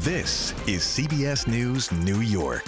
This is CBS News New York.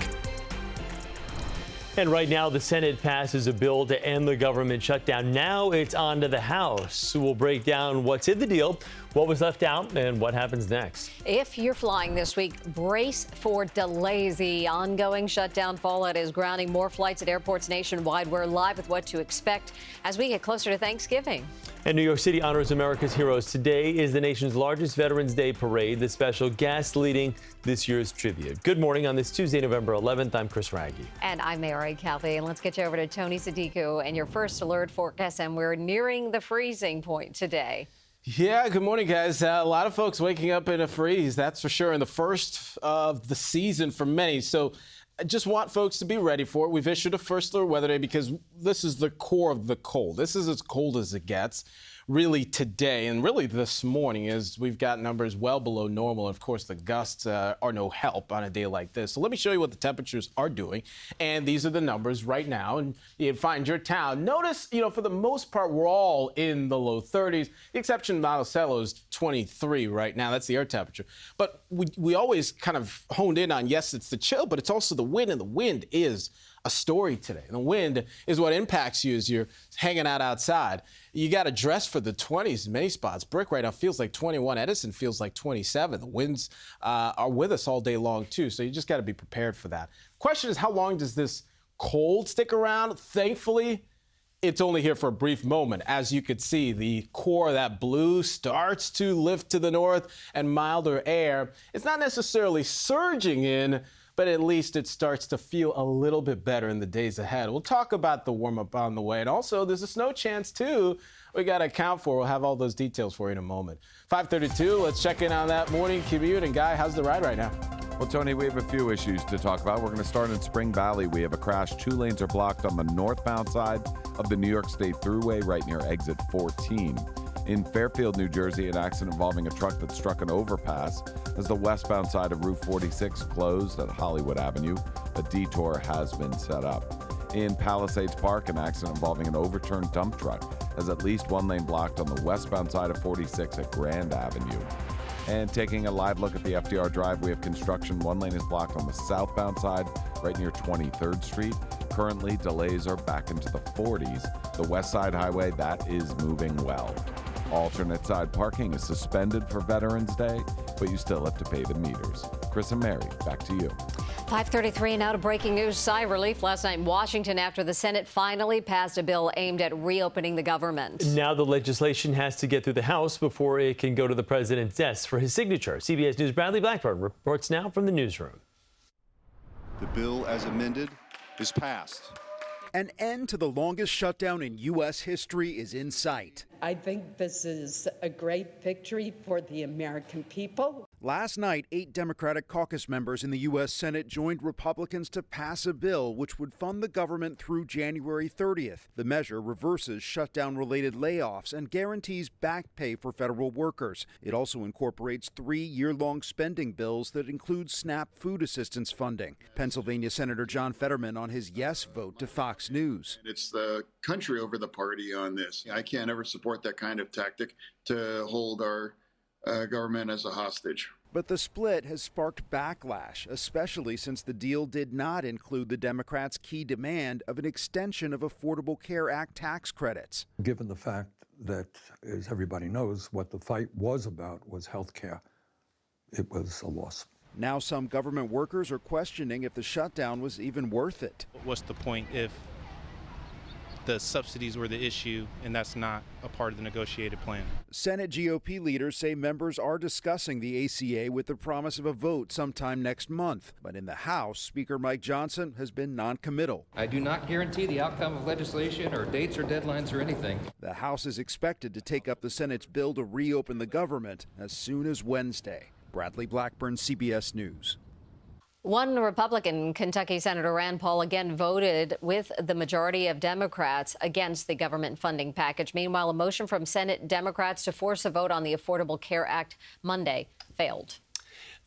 And right now, the Senate passes a bill to end the government shutdown. Now it's on to the House, who will break down what's in the deal, what was left out, and what happens next. If you're flying this week, brace for delays. The ongoing shutdown fallout is grounding more flights at airports nationwide. We're live with what to expect as we get closer to Thanksgiving. And New York City honors America's heroes. Today is the nation's largest Veterans Day parade, the special guest leading this year's trivia. Good morning on this Tuesday, November 11th. I'm Chris Raggi. And I'm Mary Calvi. And let's get you over to Tony Sadiku and your first alert forecast. And we're nearing the freezing point today. Yeah, good morning, guys. A lot of folks waking up in a freeze, that's for sure, in the first of the season for many. So I just want folks to be ready for it. We've issued a first alert weather day because this is the core of the cold. This is as cold as it gets, really, today. And really this morning is we've got numbers well below normal. Of course, the gusts are no help on a day like this. So let me show you what the temperatures are doing. And these are the numbers right now. And you can find your town. Notice, for the most part, we're all in the low 30s. The exception of Monticello is 23 right now. That's the air temperature. But we always kind of honed in on, yes, it's the chill, but it's also the wind. And the wind is a story today. And the wind is what impacts you as you're hanging out outside. You got to dress for the 20s in many spots. Brick right now feels like 21. Edison feels like 27. The winds are with us all day long, too. So you just got to be prepared for that. Question is, how long does this cold stick around? Thankfully, it's only here for a brief moment. As you could see, the core of that blue starts to lift to the north and milder air. It's not necessarily surging in, but at least it starts to feel a little bit better in the days ahead. We'll talk about the warm-up on the way. And also, there's a snow chance, too, we got to account for. We'll have all those details for you in a moment. 5:32, let's check in on that morning commute. And, Guy, how's the ride right now? Well, Tony, we have a few issues to talk about. We're going to start in Spring Valley. We have a crash. 2 lanes are blocked on the northbound side of the New York State Thruway right near exit 14. In Fairfield, New Jersey, an accident involving a truck that struck an overpass as the westbound side of Route 46 closed at Hollywood Avenue. A detour has been set up. In Palisades Park, an accident involving an overturned dump truck has at least 1 lane blocked on the westbound side of 46 at Grand Avenue. And taking a live look at the FDR Drive, we have construction. 1 lane is blocked on the southbound side right near 23rd Street. Currently, delays are back into the 40s. The West Side Highway, that is moving well. Alternate side parking is suspended for Veterans Day, but you still have to pay the meters. Chris and Mary, back to you. 5:33 now to breaking news. Sigh of relief last night in Washington after the Senate finally passed a bill aimed at reopening the government. Now the legislation has to get through the House before it can go to the president's desk for his signature. CBS News' Bradley Blackburn reports now from the newsroom. The bill as amended is passed. An end to the longest shutdown in U.S. history is in sight. I think this is a great victory for the American people. Last night, 8 Democratic caucus members in the U.S. Senate joined Republicans to pass a bill which would fund the government through January 30th. The measure reverses shutdown-related layoffs and guarantees back pay for federal workers. It also incorporates 3 year-long spending bills that include SNAP food assistance funding. Pennsylvania Senator John Fetterman on his yes vote to Fox News. It's the country over the party on this. I can't ever support that kind of tactic to hold our government as a hostage. But the split has sparked backlash, especially since the deal did not include the Democrats' key demand of an extension of Affordable Care Act tax credits. Given the fact that, as everybody knows, what the fight was about was health care, it was a loss. Now some government workers are questioning if the shutdown was even worth it. What's the point if the subsidies were the issue and that's not a part of the negotiated plan? Senate GOP leaders say members are discussing the ACA with the promise of a vote sometime next month. But in the House, Speaker Mike Johnson has been non-committal. I do not guarantee the outcome of legislation or dates or deadlines or anything. The House is expected to take up the Senate's bill to reopen the government as soon as Wednesday. Bradley Blackburn, CBS News. One Republican, Kentucky Senator Rand Paul, again voted with the majority of Democrats against the government funding package. Meanwhile, a motion from Senate Democrats to force a vote on the Affordable Care Act Monday failed.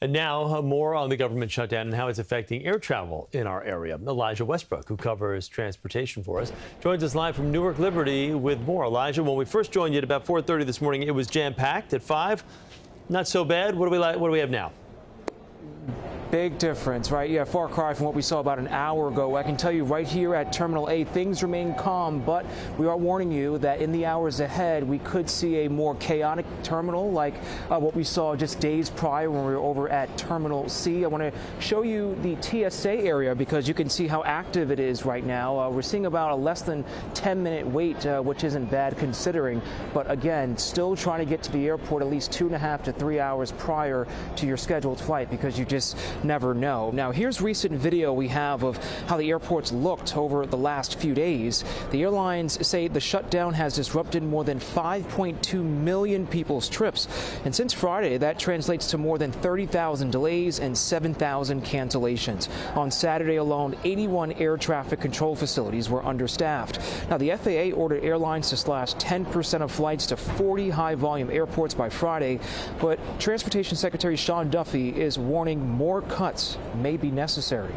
And now more on the government shutdown and how it's affecting air travel in our area. Elijah Westbrook, who covers transportation for us, joins us live from Newark Liberty with more. Elijah, when we first joined you at about 4:30 this morning, it was jam-packed. At 5, not so bad. What do we have now? Big difference, right? Yeah, far cry from what we saw about an hour ago. I can tell you right here at Terminal A, things remain calm, but we are warning you that in the hours ahead, we could see a more chaotic terminal like what we saw just days prior when we were over at Terminal C. I want to show you the TSA area because you can see how active it is right now. We're seeing about a less than 10-minute wait, which isn't bad considering. But again, still trying to get to the airport at least 2.5 to 3 hours prior to your scheduled flight because you just never know. Now, here's recent video we have of how the airports looked over the last few days. The airlines say the shutdown has disrupted more than 5.2 million people's trips. And since Friday, that translates to more than 30,000 delays and 7,000 cancellations. On Saturday alone, 81 air traffic control facilities were understaffed. Now, the FAA ordered airlines to slash 10% of flights to 40 high-volume airports by Friday, but Transportation Secretary Sean Duffy is warning more cuts may be necessary.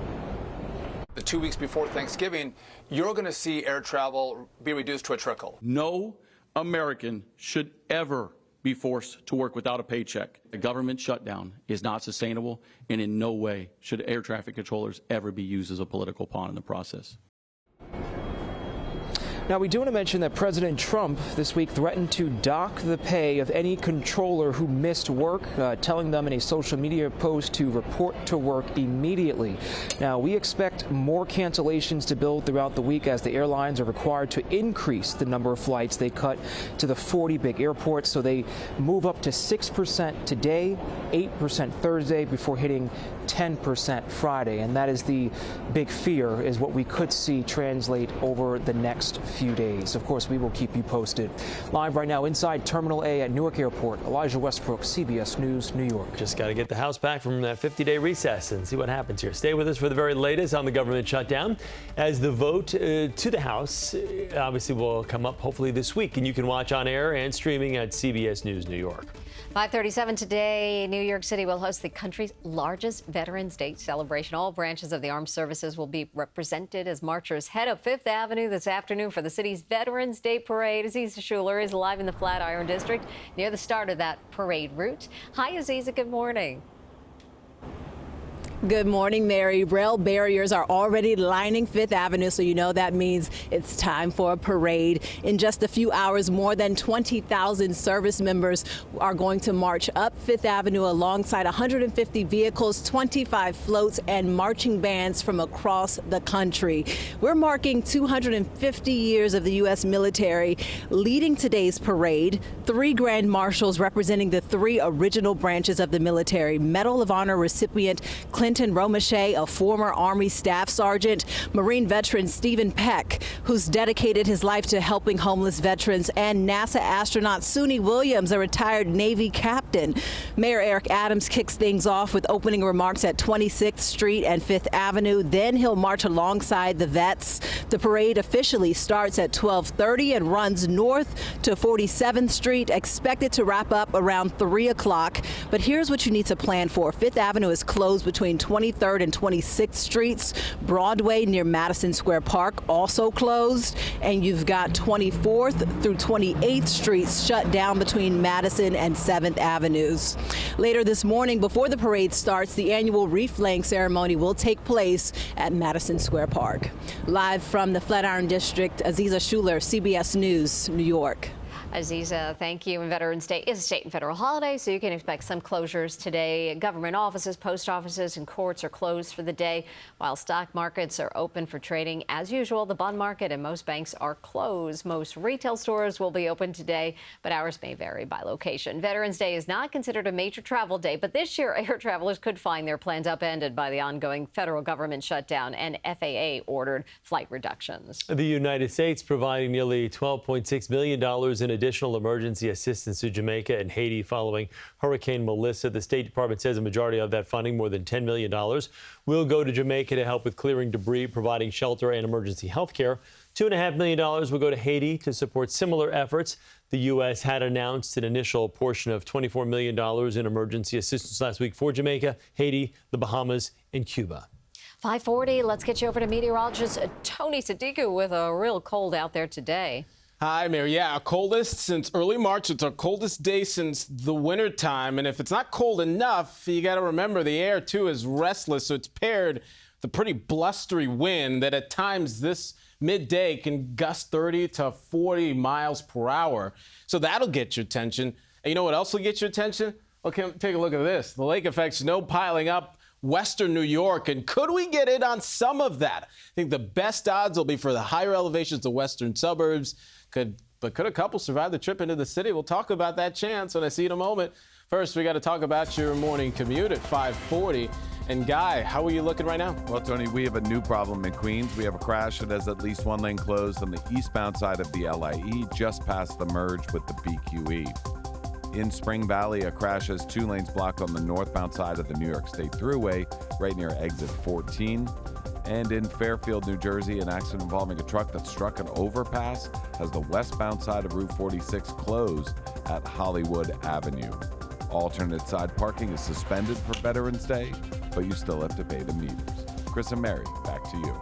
The 2 weeks before Thanksgiving, you're going to see air travel be reduced to a trickle. No American should ever be forced to work without a paycheck. A government shutdown is not sustainable, and in no way should air traffic controllers ever be used as a political pawn in the process. Now, we do want to mention that President Trump this week threatened to dock the pay of any controller who missed work, telling them in a social media post to report to work immediately. Now, we expect more cancellations to build throughout the week as the airlines are required to increase the number of flights they cut to the 40 big airports. So they move up to 6% today, 8% Thursday before hitting 10% Friday. And that is the big fear, is what we could see translate over the next few days. Of course, we will keep you posted. Live right now inside Terminal A at Newark Airport, Elijah Westbrook, CBS News, New York. Just got to get the House back from that 50-day recess and see what happens here. Stay with us for the very latest on the government shutdown as the vote to the House obviously will come up hopefully this week. And you can watch on air and streaming at CBS News New York. 5:37 today, New York City will host the country's largest Veterans Day celebration. All branches of the armed services will be represented as marchers head up Fifth Avenue this afternoon for the city's Veterans Day parade. Aziza Schuler is live in the Flatiron District near the start of that parade route. Hi, Aziza. Good morning. Good morning, Mary. Rail barriers are already lining Fifth Avenue, so you know that means it's time for a parade. In just a few hours, more than 20,000 service members are going to march up Fifth Avenue alongside 150 vehicles, 25 floats, and marching bands from across the country. We're marking 250 years of the U.S. military. Leading today's parade, 3 grand marshals representing the 3 original branches of the military. Medal of Honor recipient Clinton Romachet, a former Army Staff Sergeant, Marine veteran Stephen Peck, who's dedicated his life to helping homeless veterans, and NASA astronaut Suni Williams, a retired Navy captain. Mayor Eric Adams kicks things off with opening remarks at 26th Street and 5th Avenue. Then he'll march alongside the vets. The parade officially starts at 12:30 and runs north to 47th Street, expected to wrap up around 3 o'clock. But here's what you need to plan for. 5th Avenue is closed between 23rd and 26th Streets. Broadway near Madison Square Park also closed. And you've got 24th through 28th Streets shut down between Madison and 7th Avenues. Later this morning, before the parade starts, the annual wreath-laying ceremony will take place at Madison Square Park. Live from the Flatiron District, Aziza Schuler, CBS News, New York. Aziza, thank you. And Veterans Day is a state and federal holiday, so you can expect some closures today. Government offices, post offices, and courts are closed for the day, while stock markets are open for trading. As usual, the bond market and most banks are closed. Most retail stores will be open today, but hours may vary by location. Veterans Day is not considered a major travel day, but this year air travelers could find their plans upended by the ongoing federal government shutdown, and FAA ordered flight reductions. The United States providing nearly $12.6 million in additional emergency assistance to Jamaica and Haiti following Hurricane Melissa. The State Department says a majority of that funding, more than $10 million, will go to Jamaica to help with clearing debris, providing shelter and emergency health care. $2.5 million will go to Haiti to support similar efforts. The U.S. had announced an initial portion of $24 million in emergency assistance last week for Jamaica, Haiti, the Bahamas, and Cuba. 5:40, let's get you over to meteorologist Tony Sadiku with a real cold out there today. Hi, Mary. Yeah, our coldest since early March. It's our coldest day since the winter time. And if it's not cold enough, you got to remember the air, too, is restless. So it's paired with a pretty blustery wind that at times this midday can gust 30 to 40 miles per hour. So that'll get your attention. And you know what else will get your attention? Okay, take a look at this. The lake effect snow piling up western New York. And could we get in on some of that? I think the best odds will be for the higher elevations, the western suburbs. But could a couple survive the trip into the city? We'll talk about that chance when I see you in a moment. First, we got to talk about your morning commute at 5:40. And Guy, how are you looking right now? Well, Tony, we have a new problem in Queens. We have a crash that has at least one lane closed on the eastbound side of the LIE, just past the merge with the BQE. In Spring Valley, a crash has 2 lanes blocked on the northbound side of the New York State Thruway, right near exit 14. And in Fairfield, New Jersey, an accident involving a truck that struck an overpass has the westbound side of Route 46 closed at Hollywood Avenue. Alternate side parking is suspended for Veterans Day, but you still have to pay the meters. Chris and Mary, back to you.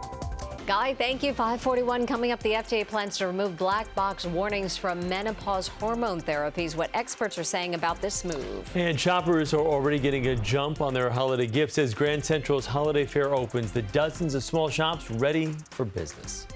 Guy, thank you. 5:41 coming up. The FDA plans to remove black box warnings from menopause hormone therapies. What experts are saying about this move. And shoppers are already getting a jump on their holiday gifts as Grand Central's holiday fair opens. The dozens of small shops ready for business.